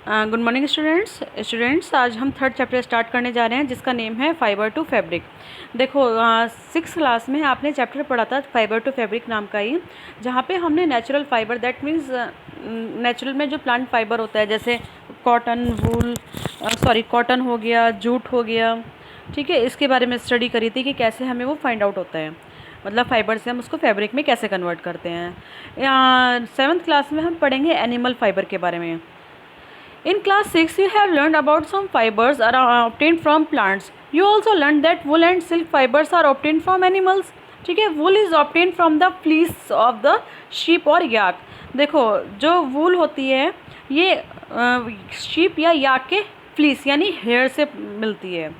Good morning students आज हम third chapter start करने जा रहे हैं जिसका नेम है फाइबर टू फैब्रिक। देखो 6th क्लास में आपने चैप्टर पढ़ा था फाइबर टू फैब्रिक नाम का ही, जहाँ पे हमने natural fibre that means natural में जो प्लांट फाइबर होता है जैसे कॉटन हो गया, जूट हो गया, ठीक है, इसके बारे में स्टडी करी थी कि कैसे हमें वो फाइंड आउट होता है, मतलब फाइबर से हम उसको फैब्रिक में कैसे कन्वर्ट करते हैं। 7th क्लास में हम पढ़ेंगे एनिमल फाइबर के बारे में। In class 6, you have learned about some fibers are obtained from plants. You also learned that wool and silk fibers are obtained from animals. ठीक है, wool is obtained from the fleece of the sheep और yak. देखो जो wool होती है ये sheep या yak के fleece यानी hair से मिलती है।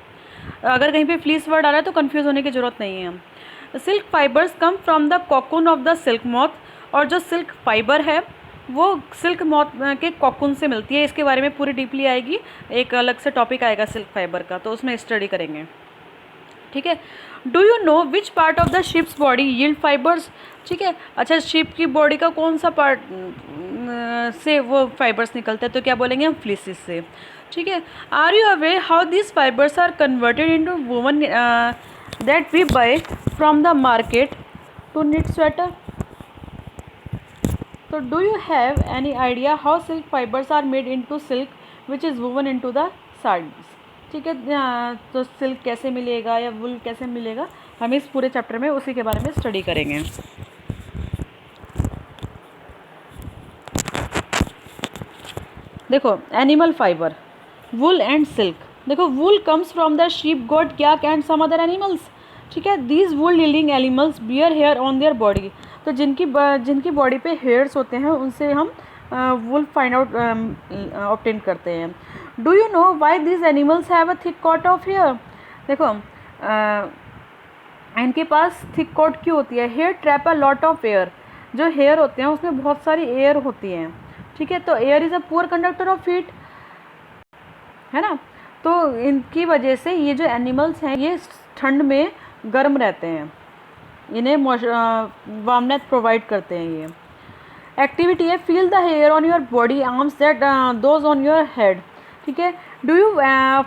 अगर कहीं पे fleece वर्ड आ रहा है तो कंफ्यूज होने की ज़रूरत नहीं है। Silk fibres come from the cocoon of the silk moth, और जो सिल्क फाइबर है वो सिल्क मॉथ के कॉकून से मिलती है। इसके बारे में पूरी डीपली आएगी, एक अलग से टॉपिक आएगा सिल्क फाइबर का, तो उसमें स्टडी करेंगे। ठीक है, do you know which part of the ships body yield fibres. ठीक है, अच्छा शिप की बॉडी का कौन सा पार्ट से वो फाइबर्स निकलते हैं, तो क्या बोलेंगे हम फ्लीसिस से। ठीक है, are you aware how this fibers are converted into woven that we buy from the market to knit sweater. तो do you have any idea how silk fibers are made into silk which is woven into the saris. ठीक है, तो silk कैसे मिलेगा या वुल कैसे मिलेगा, हम इस पूरे चैप्टर में उसी के बारे में स्टडी करेंगे। देखो animal fiber, wool and silk. देखो wool comes from the sheep, goat, yak and some other animals. ठीक है, these wool yielding animals bear hair on their body. तो जिनकी बॉडी पे हेयर्स होते हैं उनसे हम वुल फाइंड आउट ऑब्टेन करते हैं। Do you know why this animals have a thick coat of hair. देखो इनके पास थिक कॉट क्यों होती है। Hair trap a lot of air, जो हेयर होते हैं उसमें बहुत सारी एयर होती हैं। ठीक है, तो air is a poor conductor of heat, है ना। तो इनकी वजह से ये जो एनिमल्स हैं ये ठंड में गर्म रहते हैं, इन्हें वार्मनेस प्रोवाइड करते हैं। ये एक्टिविटी है feel the hair on your body arms that those on your head. ठीक है, do you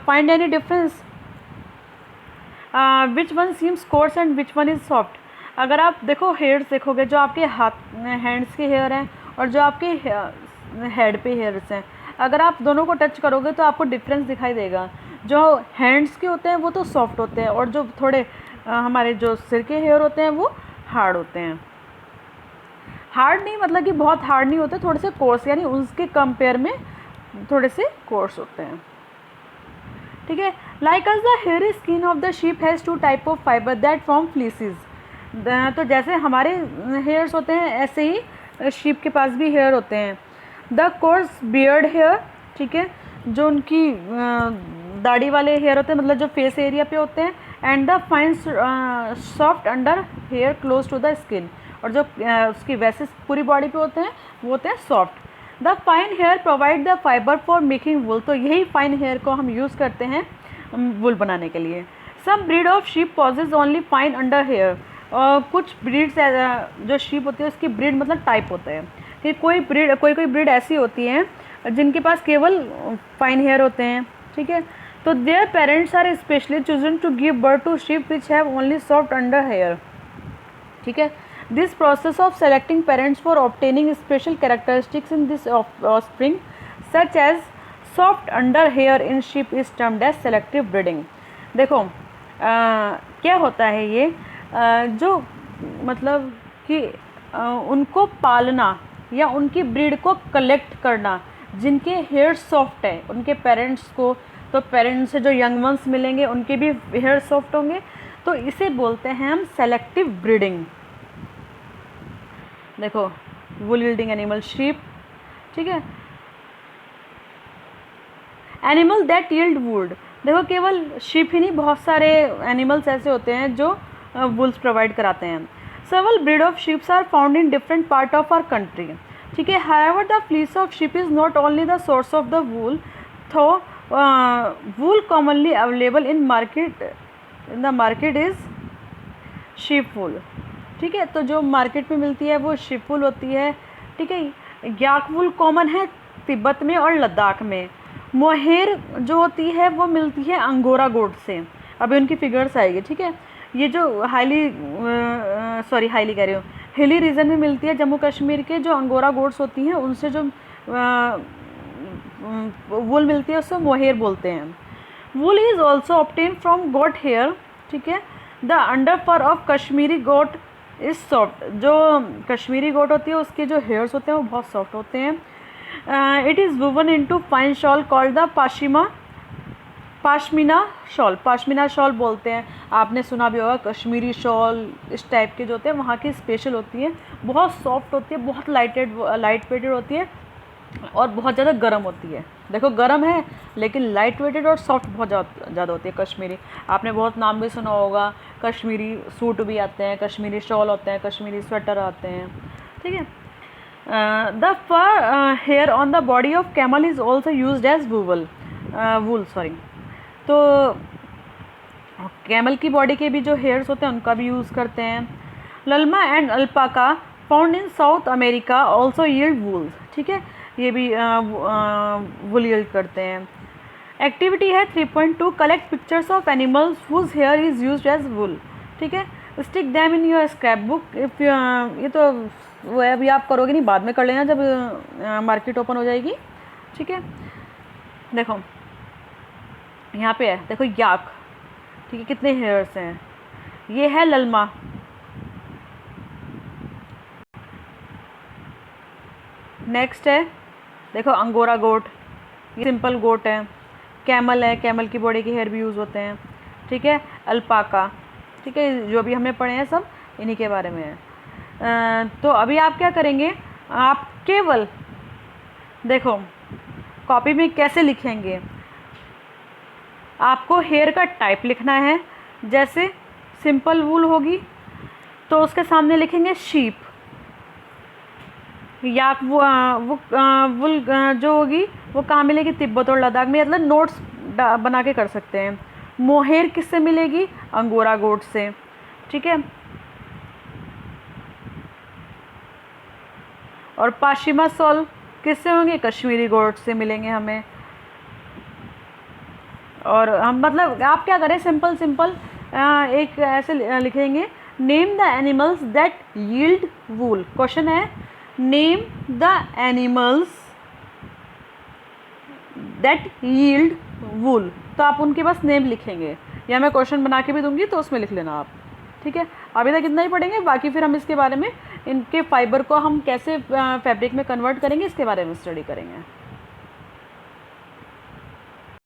find any difference which one seems coarse and which one is soft. अगर आप देखो हेयर्स देखोगे, जो आपके हैंड्स के हेयर हैं और जो आपके हेड पे हेयर्स हैं, अगर आप दोनों को टच करोगे तो आपको डिफरेंस दिखाई देगा। जो हैंड्स के होते हैं वो तो सॉफ्ट होते हैं, और जो थोड़े हमारे जो सिर के हेयर होते हैं वो हार्ड होते हैं। हार्ड नहीं मतलब कि बहुत हार्ड नहीं होते, थोड़े से कोर्स, यानी उसके कंपेयर में थोड़े से कोर्स होते हैं। ठीक है, like us the hairy skin of the sheep has two type of fiber that from fleeces. तो जैसे हमारे हेयर्स होते हैं ऐसे ही शीप के पास भी हेयर होते हैं। द कोर्स बियर्ड हेयर, ठीक है, जो उनकी दाढ़ी वाले हेयर होते हैं, मतलब जो फेस एरिया पे होते हैं। And the fine soft under hair close to the skin, और जो उसकी वैसे पूरी बॉडी पे होते हैं वो होते हैं soft. The fine hair provide the fiber for making wool. तो यही फाइन हेयर को हम यूज़ करते हैं वुल बनाने के लिए। Some breed of sheep possess only fine under hair. और कुछ ब्रीड्स जो शीप होती है उसकी ब्रीड मतलब टाइप होता है कि कोई ब्रीड ऐसी होती है जिनके पास केवल फाइन हेयर होते हैं। ठीक है, तो their parents are specially chosen to give birth to sheep which have only soft under hair. ठीक है, this process of selecting parents for obtaining special characteristics in this offspring such as soft under hair in sheep is termed as selective breeding. देखो क्या होता है ये जो मतलब कि उनको पालना या उनकी ब्रीड को कलेक्ट करना, जिनके हेयर सॉफ्ट है उनके पेरेंट्स को, तो पेरेंट्स से जो यंग वंस मिलेंगे उनके भी हेयर सॉफ्ट होंगे, तो इसे बोलते हैं हम सेलेक्टिव ब्रीडिंग। देखो वुल यील्डिंग एनिमल शीप। ठीक है, एनिमल दैट यील्ड वुड। देखो केवल शीप ही नहीं, बहुत सारे एनिमल्स ऐसे होते हैं जो वुल्स प्रोवाइड कराते हैं। Several breed of sheeps are found in different part of our country. ठीक है, however the fleece of sheep is not only the source of the wool, though wool commonly available in the market is sheep wool. ठीक है, तो जो market में मिलती है वो शीप वूल होती है। ठीक है, याक वूल कॉमन है तिब्बत में और लद्दाख में। मोहेर जो होती है वो मिलती है अंगोरा गोट से। अभी उनकी फिगर्स आएगी, ठीक है। ये जो हाईली कह रही हूँ, हिली रीजन में मिलती है, जम्मू कश्मीर के जो अंगोरा गोट्स होती हैं उनसे जो वूल मिलती है उससे मोहेर बोलते हैं। Wool is also obtain from goat hair, ठीक है। The under fur of Kashmiri goat is soft. जो कश्मीरी गोट होती है उसके जो हेयर्स होते हैं वो बहुत सॉफ्ट होते हैं। It is woven into fine shawl called the pashmina shawl. Pashmina shawl बोलते हैं, आपने सुना भी होगा कश्मीरी शॉल, इस टाइप के जो होते हैं वहाँ की स्पेशल होती है, बहुत सॉफ्ट होती है, बहुत लाइट वेटेड होती है और बहुत ज़्यादा गर्म होती है। देखो गर्म है लेकिन लाइट वेटेड और सॉफ्ट बहुत ज़्यादा होती है कश्मीरी। आपने बहुत नाम भी सुना होगा, कश्मीरी सूट भी आते हैं, कश्मीरी शॉल होते हैं, कश्मीरी स्वेटर आते हैं, ठीक है। The fur hair on the body of camel is also used as wool. तो कैमल की बॉडी के भी जो हेयर्स होते हैं उनका भी यूज़ करते हैं। Llama and alpaca found in South America also yield wool, ठीक है। ये भी वूल यील्ड करते हैं। एक्टिविटी है 3.2, collect pictures of animals whose hair is used as wool, ठीक है। Stick them in your scrap book. If ये तो वो है, अभी आप करोगे नहीं, बाद में कर लेना जब मार्केट ओपन हो जाएगी, ठीक है। देखो यहाँ पे है, देखो याक, ठीक है, कितने हेयर्स हैं। ये है लल्मा, नेक्स्ट है देखो अंगोरा गोट, ये सिंपल गोट है। कैमल है, कैमल की बॉडी के हेयर भी यूज़ होते हैं, ठीक है। अल्पाका, ठीक है, जो भी हमने पढ़े हैं सब इन्हीं के बारे में है। तो अभी आप क्या करेंगे, आप केवल देखो कॉपी में कैसे लिखेंगे, आपको हेयर का टाइप लिखना है। जैसे सिंपल वूल होगी तो उसके सामने लिखेंगे शीप, या वुल जो होगी वो कहाँ मिलेगी, तिब्बत और लद्दाख में, मतलब नोट्स बना के कर सकते हैं। मोहेर किससे मिलेगी, अंगोरा गोट से, ठीक है। और पाशिमा शॉल किससे होंगे, कश्मीरी गोट से मिलेंगे हमें। और हम मतलब आप क्या करें, सिंपल एक ऐसे लिखेंगे, name the animals that yield wool. Question है name the animals that yield wool, तो आप उनके पास नेम लिखेंगे, या मैं क्वेश्चन बना के भी दूंगी तो उसमें लिख लेना आप, ठीक है। अभी तक इतना ही पढ़ेंगे, बाकी फिर हम इसके बारे में, इनके फाइबर को हम कैसे फैब्रिक में कन्वर्ट करेंगे इसके बारे में स्टडी करेंगे।